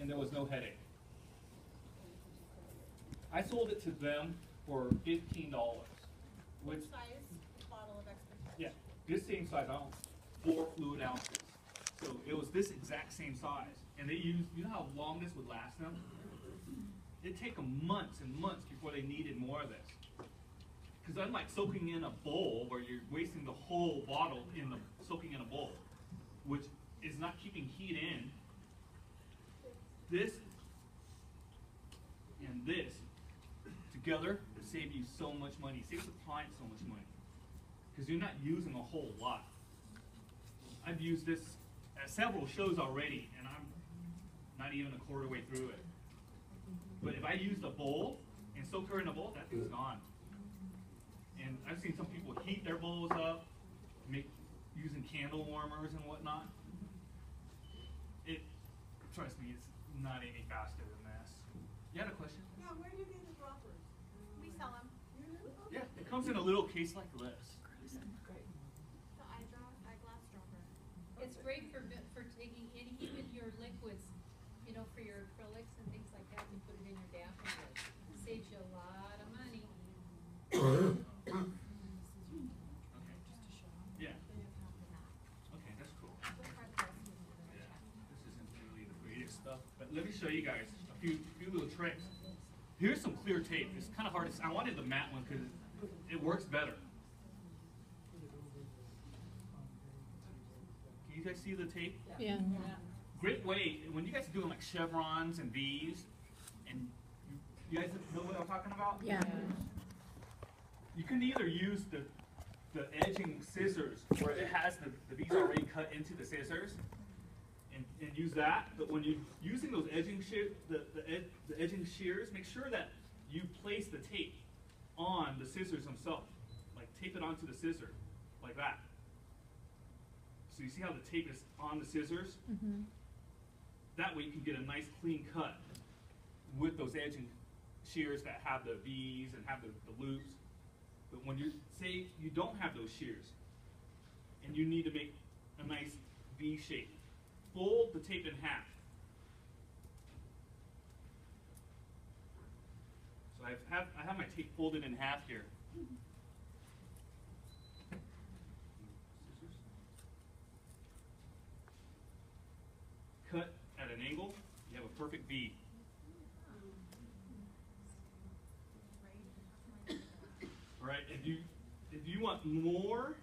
and there was no headache. I sold it to them for $15. What size bottle of expectation? Yeah, this same size, 4 fluid ounces. So it was this exact same size. And they used, you know how long this would last them? It'd take them months and months before they needed more of this. Because unlike soaking in a bowl, where you're wasting the whole bottle in the soaking in a bowl, which is not keeping heat in, this and this together will save you so much money. Saves the client so much money. Because you're not using a whole lot. I've used this at several shows already, and I'm not even a quarter way through it. But if I used a bowl and soak her in a bowl, that thing's gone. And I've seen some people heat their bowls up, using candle warmers and whatnot. Trust me, it's not any faster than this. You had a question? Yeah, where do you get the droppers? We sell them. Yeah, it comes in a little case like this. The eyeglass dropper. It's great for taking any, even your liquids, you know, for your acrylics and things like that. You put it in your daffodils. It saves you a lot of money. Yeah. Okay, that's cool. Yeah, this isn't really the greatest stuff, but let me show you guys a few little tricks. Here's some clear tape. It's kind of hard to see. I wanted the matte one because it works better. Can you guys see the tape? Yeah. Great way, when you guys are doing like chevrons and V's, and you guys know what I'm talking about? Yeah. You can either use the edging scissors where it has the V's already cut into the scissors and use that, but when you're using those edging the edging shears, make sure that you place the tape on the scissors themselves. Like tape it onto the scissor, like that. So you see how the tape is on the scissors? Mm-hmm. That way you can get a nice clean cut with those edging shears that have the V's and have the loops. But when you say you don't have those shears and you need to make a nice V shape, fold the tape in half. So I have my tape folded in half here. Scissors. Cut at an angle, you have a perfect V. All right, if you want more,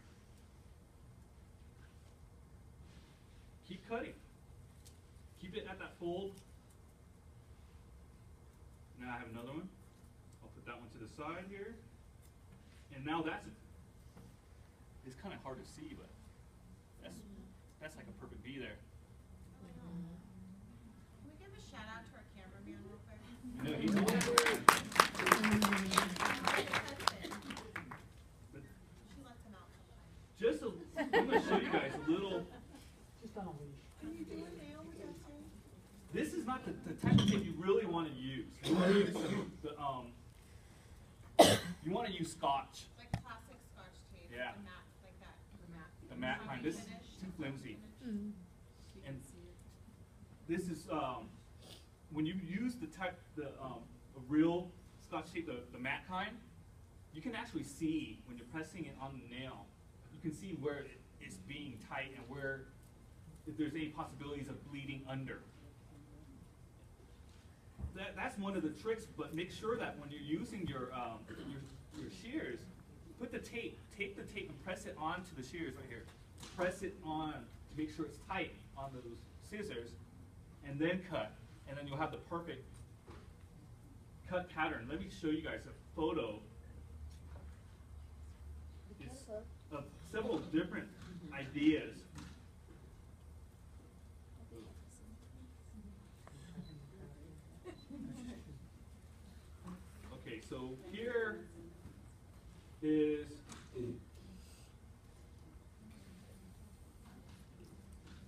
keep cutting. Keep it at that fold. Now I have another one. I'll put that one to the side here. And now it's kind of hard to see, but that's like a perfect V there. Can we give a shout out to our cameraman real quick? You know, he's She lets him out sometimes. just I'm going to show you guys a little. Just on a leash. Can you do a nail with that too? This is not the type of tape you really want to use. You want to use you want to use Scotch. Like classic Scotch tape. Yeah. The matte, like that. The matte kind. This is too flimsy. And this is when you use the real Scotch tape, the matte kind, you can actually see when you're pressing it on the nail. You can see where it's being tight and where if there's any possibilities of bleeding under. That's one of the tricks, but make sure that when you're using your shears, put the tape the tape and press it onto the shears right here. Press it on to make sure it's tight on those scissors, and then cut, and then you'll have the perfect cut pattern. Let me show you guys a photo. It's of several different ideas. Okay, so here is a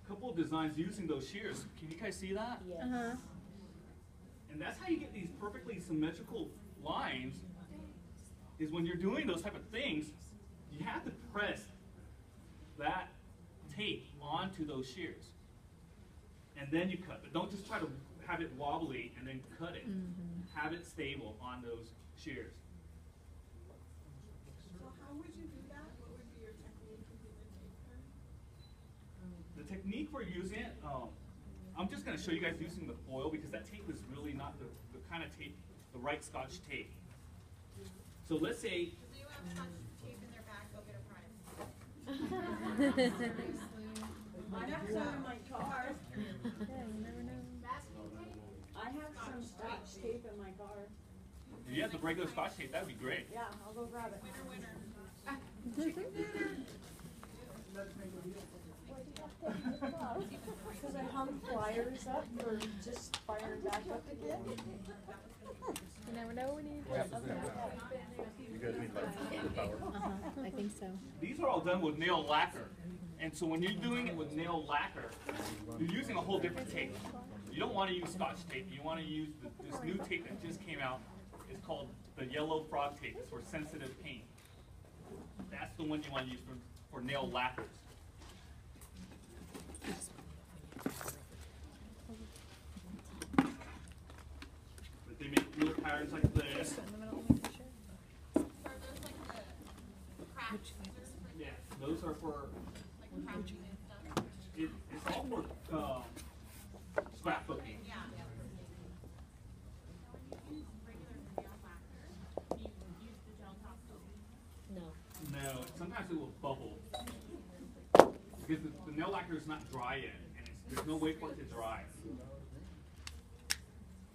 couple of designs using those shears. Can you guys see that? Yes. Uh-huh. And that's how you get these perfectly symmetrical lines, is when you're doing those type of things, you have to press that tape onto those shears. And then you cut. But don't just try to have it wobbly and then cut it. Have it stable on those shears. So how would you do that? What would be your technique to do the tape then? The technique for using it, I'm just going to show you guys using the foil because that tape is really not the kind of tape, the right Scotch tape. So let's say, If you have Scotch tape in their bag, go get a prize. I have some in my car. Yeah, you never know. I have some Scotch tape in my car. if you have the regular Scotch tape, that would be great. Yeah, I'll go grab it. Winner, winner. Because I hung flyers up for just firing back up again. You never know when you. You guys need like power. I think so. These are all done with nail lacquer. And so when you're doing it with nail lacquer, you're using a whole different tape. You don't want to use Scotch tape. You want to use this new tape that just came out. It's called the yellow frog tape. It's for sensitive paint. That's the one you want to use for nail lacquers. But they make little patterns like this. Are those like the craft scissors for Yeah, those are for, like crafting and stuff? it's all for scrapbooking. Yeah. Now when you use regular nail lacquer, do you use the gel top coat? No. No, sometimes it will bubble. Because the nail lacquer is not dry yet, and there's no way for it to dry.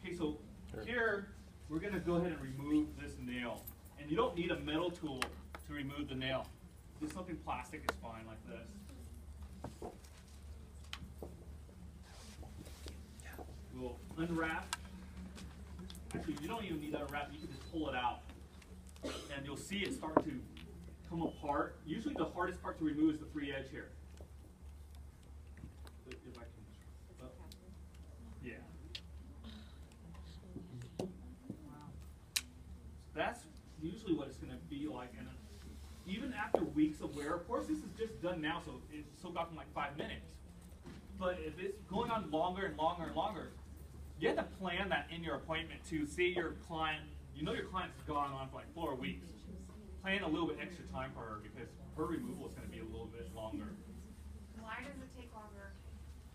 Okay, so here, we're gonna go ahead and remove this nail. And you don't need a metal tool to remove the nail. Just something plastic is fine, like this. We'll unwrap. Actually, you don't even need to unwrap, you can just pull it out. And you'll see it start to come apart. Usually the hardest part to remove is the free edge here. If I can, yeah. That's usually what it's going to be like. And even after weeks of wear, of course this is just done now, so it's soaked off in like 5 minutes. But if it's going on longer and longer and longer, you have to plan that in your appointment to see your client. You know your client's gone on for like 4 weeks. Plan a little bit extra time for her because her removal is going to be a little bit longer. Why does it take longer?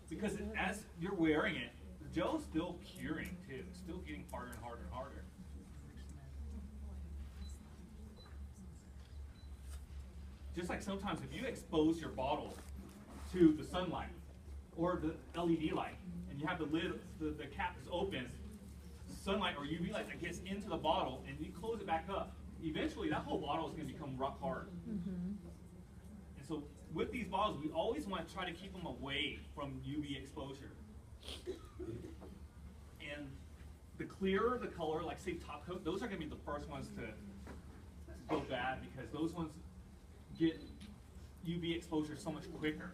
Because as you're wearing it, the gel's still curing too. It's still getting harder and harder and harder. Just like sometimes if you expose your bottle to the sunlight or the LED light and you have the lid, the cap is open, sunlight or UV light that gets into the bottle and you close it back up, eventually that whole bottle is going to become rock hard. And so with these bottles, we always want to try to keep them away from UV exposure. And the clearer the color, like say top coat, those are going to be the first ones to go bad because those ones get UV exposure so much quicker.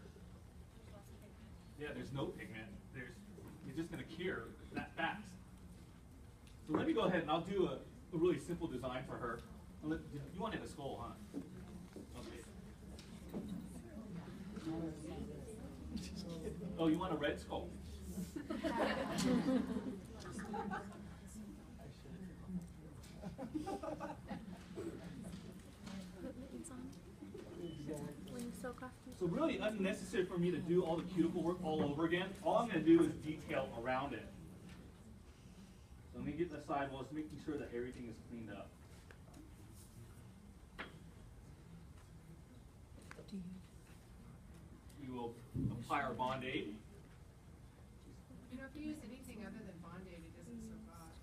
Yeah, there's no pigment. You're just going to cure that fast. So let me go ahead and I'll do a really simple design for her. You wanted a skull, huh? Okay. Oh, you want a red skull? So really unnecessary for me to do all the cuticle work all over again. All I'm going to do is detail around it. So let me get the sidewalls, making sure that everything is cleaned up. We will apply our Bond-Aid. You know, if you use anything other than Bond-Aid, it doesn't soak off.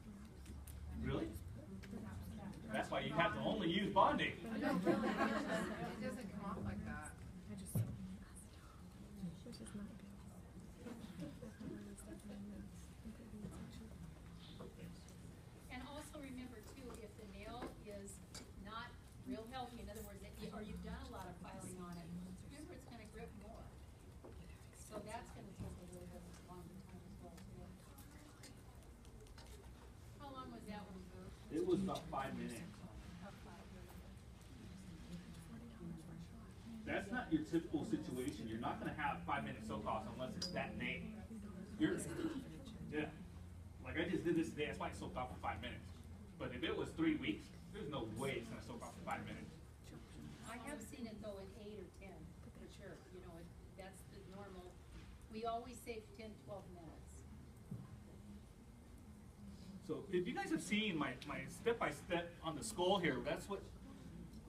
Really? That's why you have to only use Bond-Aid. No, really, it doesn't come off like that. And also remember too, if the nail is not real healthy, in other words, or you've done a lot of filing on it, remember it's gonna grip more. So that's gonna take a little bit longer time as well too. How long was that one, Boo? It was about 5 minutes. That's not your typical situation. You're not going to have 5 minute soak offs unless it's that name. Yeah. just did this today, that's why it soaked off for 5 minutes. But if it was 3 weeks, there's no way it's gonna soak off for 5 minutes. I have seen it though in 8 or 10, for sure, you know, that's the normal. We always say 10, 12 minutes. So if you guys have seen my step-by-step on the skull here, that's what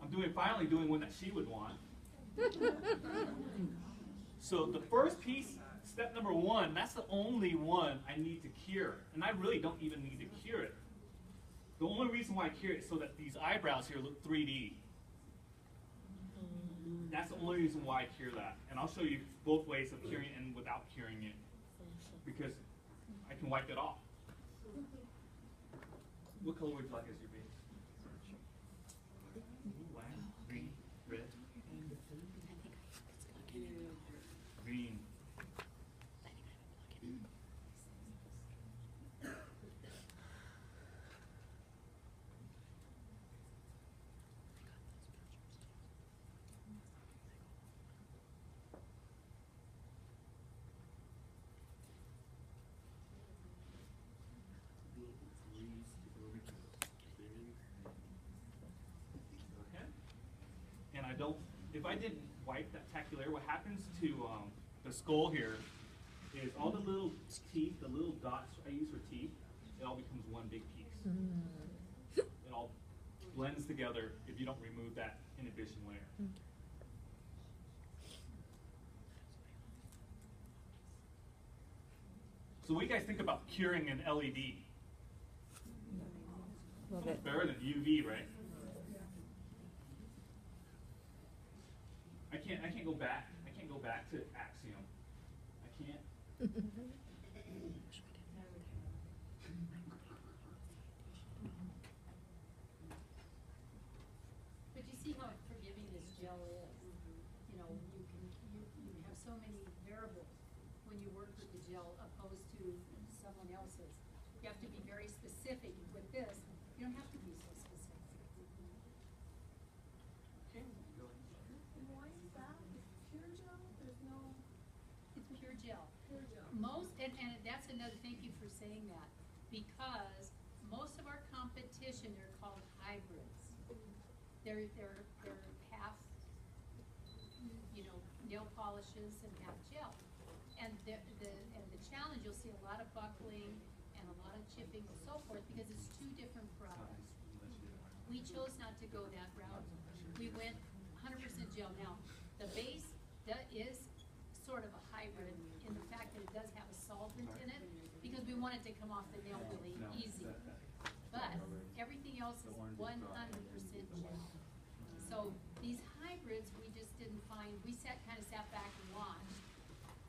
I'm doing, finally doing one that she would want. So the first piece, step number 1, that's the only one I need to cure. And I really don't even need to cure it. The only reason why I cure it is so that these eyebrows here look 3D. That's the only reason why I cure that. And I'll show you both ways of curing it and without curing it. Because I can wipe it off. What color would you like as your base? Black, green, red? Green. Okay. And I don't, if I didn't wipe that tacular, what happens to the skull here is all the little teeth, the little dots I use for teeth, it all becomes one big piece. It all blends together if you don't remove that inhibition layer. So what do you guys think about curing an LED? Love It's it. better than UV, right? I can't go back. I can't go back to Axiom. I can't. But you see how forgiving this gel is. You know, you have so many variables when you work with the gel opposed to someone else's. You have to be very specific. With this, you don't have to be so specific. Okay. And why is that? It's pure gel? There's no. It's pure gel. Pure gel. Most, and that's another, thank you for saying that, because most of our competition, they're called hybrids. They're half, you know, nail polishes and half gel. And the challenge, you'll see a lot of buckling and a lot of chipping and so forth, because it's two different products. We chose not to go that route. We went 100% gel. Now, the base is sort of a hybrid in the fact that it does have a solvent in it, because we want it to come off the nail really easy. But everything else is 100% gel. So these hybrids, we just didn't find, we sat back and watched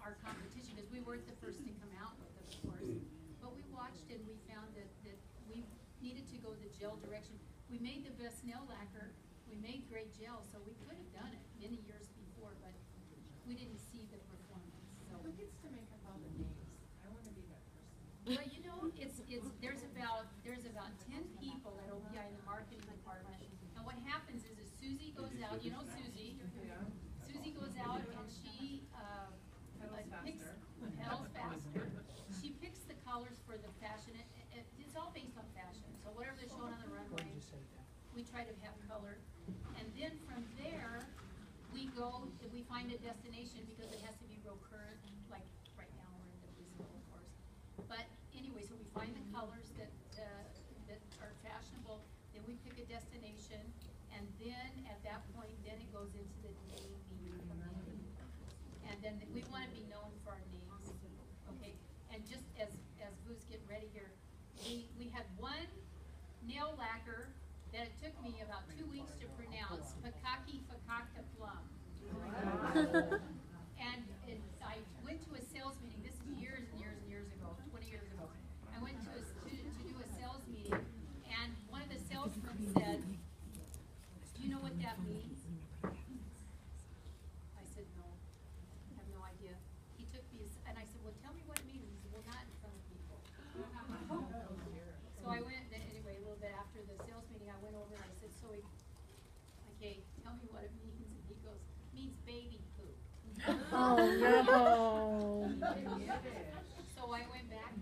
our competition, because we weren't the first to come out with it, of course. But we watched and we found that we needed to go the gel direction. We made the best nail lacquer, we made great gel, so we could have done it many years before, but we didn't see the performance, so. Who gets to make up all the names? I wanna be that person. Well, you know, there's about 10 people at OPI in the marketing department, and what happens is Susie goes out, you know Susie? Yeah. Susie goes out and she, pedals faster. She picks the colors for the fashion, it's all based on fashion, so whatever they're showing on the runway, we try to have color. And then from there, we go, we find a destination, because it has to be real current, like right now we're in the Brazil, of course. But anyway, so we find the colors that are fashionable, then we pick a destination, and then at that point, then it goes into the naming committee. And then we want to be known for our names, okay? And just as Vu's getting ready here, we had one nail lacquer that it took me about 2 weeks to pronounce, Fakaki Fakakta Plum. And I went to a sales meeting, this is years and years and years ago, 20 years ago. I went to do a sales meeting, and one of the salesmen said, "Do you know what that means?" I said, "No, I have no idea." He took me, and I said, "Well, tell me what it means." He said, "Well, not in front of people." So I went, anyway, a little bit after the sales meeting, I went over and I said, "Okay, tell me what it means." And he goes, "Means baby poop." Oh no. So I went back